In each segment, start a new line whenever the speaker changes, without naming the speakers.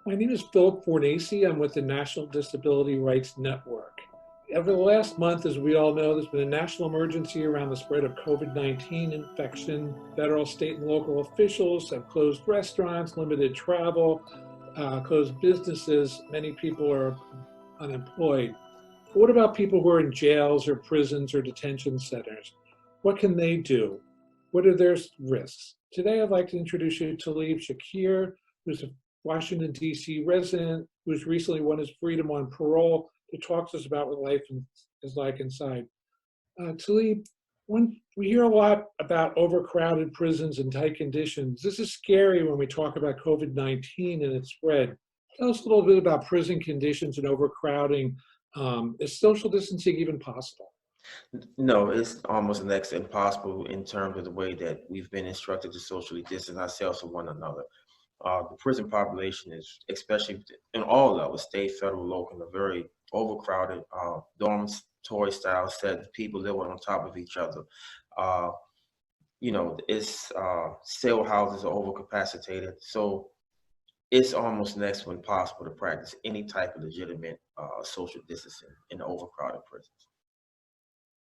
My name is Philip Fornaci. I'm with the National Disability Rights Network. Over the last month, as we all know, there's been a national emergency around the spread of COVID-19 infection. Federal, state, and local officials have closed restaurants, limited travel, closed businesses. Many people are unemployed. But what about people who are in jails or prisons or detention centers? What can they do? What are their risks? Today, I'd like to introduce you to Talib Shakir, who's a Washington, D.C. resident who's recently won his freedom on parole, to talk to us about what life is like inside. Talib, we hear a lot about overcrowded prisons and tight conditions. This is scary when we talk about COVID-19 and its spread. Tell us a little bit about prison conditions and overcrowding. Is social distancing even possible?
No, it's almost next to impossible in terms of the way that we've been instructed to socially distance ourselves from one another. The prison population is, especially in all levels, state, federal, local, a very overcrowded, dormitory style set. People live on top of each other. Cell houses are overcapacitated. So it's almost next to impossible to practice any type of legitimate social distancing in the overcrowded prisons.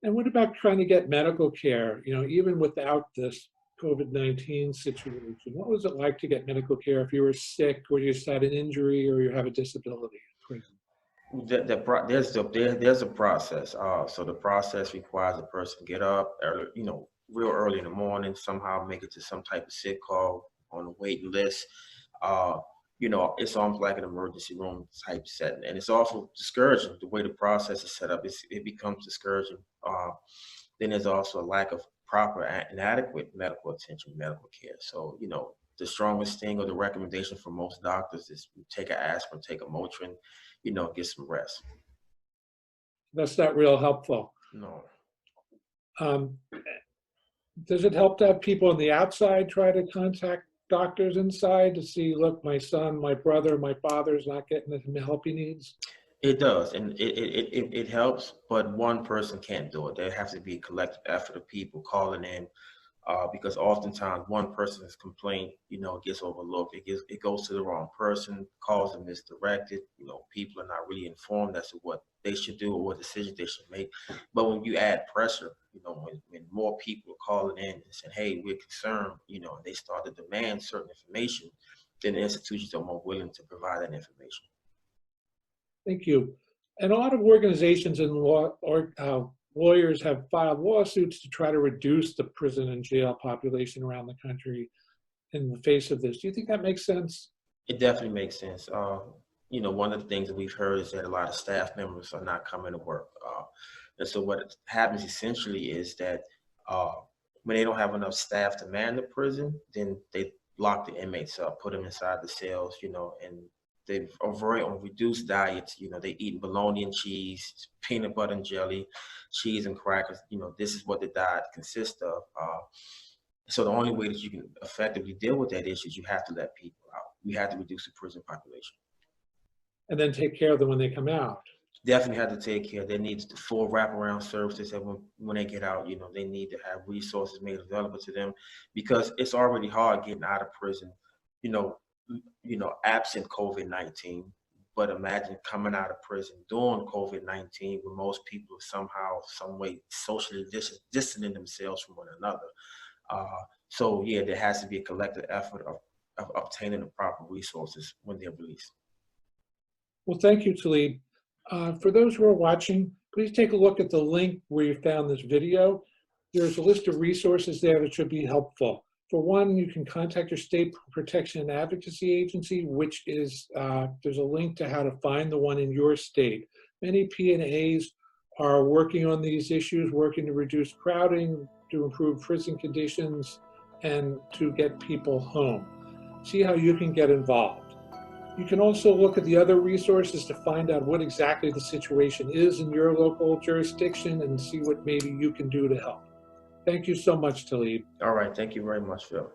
And what about trying to get medical care, even without this COVID-19 situation? What was it like to get medical care if you were sick or you just had an injury or you have a disability in prison?
There's a process. So the process requires a person get up early, real early in the morning, somehow make it to some type of sick call on a waiting list. It's almost like an emergency room type setting, and it's also discouraging the way the process is set up. It becomes discouraging. Then there's also a lack of proper and adequate medical attention, medical care. So, the strongest thing or the recommendation for most doctors is take an aspirin, take a Motrin, get some rest.
That's not real helpful.
No.
Does it help to have people on the outside try to contact doctors inside to see, look, my son, my brother, my father's not getting the help he needs?
It does, and it helps, but one person can't do it. There has to be a collective effort of people calling in, because oftentimes one person's complaint, gets overlooked. It goes to the wrong person, calls are misdirected. People are not really informed as to what they should do or what decisions they should make. But when you add pressure, when more people are calling in and saying, "Hey, we're concerned," they start to demand certain information, then the institutions are more willing to provide that information.
Thank you. And a lot of organizations and lawyers have filed lawsuits to try to reduce the prison and jail population around the country in the face of this. Do you think that makes sense?
It definitely makes sense. One of the things that we've heard is that a lot of staff members are not coming to work. And so what happens essentially is that when they don't have enough staff to man the prison, then they lock the inmates up, put them inside the cells, and they avoid on reduced diets. They eat bologna and cheese, peanut butter and jelly, cheese and crackers. This is what the diet consists of. So the only way that you can effectively deal with that issue is you have to let people out. You have to reduce the prison population.
And then take care of them when they come out.
Definitely have to take care. They need the full wraparound services that when they get out, they need to have resources made available to them, because it's already hard getting out of prison, absent COVID-19. But imagine coming out of prison during COVID-19, when most people are somehow, some way socially distancing themselves from one another. So yeah, there has to be a collective effort of obtaining the proper resources when they're released.
Well, thank you, Talib. For those who are watching, please take a look at the link where you found this video. There's a list of resources there that should be helpful. For one, you can contact your state protection and advocacy agency, which is, there's a link to how to find the one in your state. Many P&As are working on these issues, working to reduce crowding, to improve prison conditions, and to get people home. See how you can get involved. You can also look at the other resources to find out what exactly the situation is in your local jurisdiction and see what maybe you can do to help. Thank you so much, Talib.
All right. Thank you very much, Phil.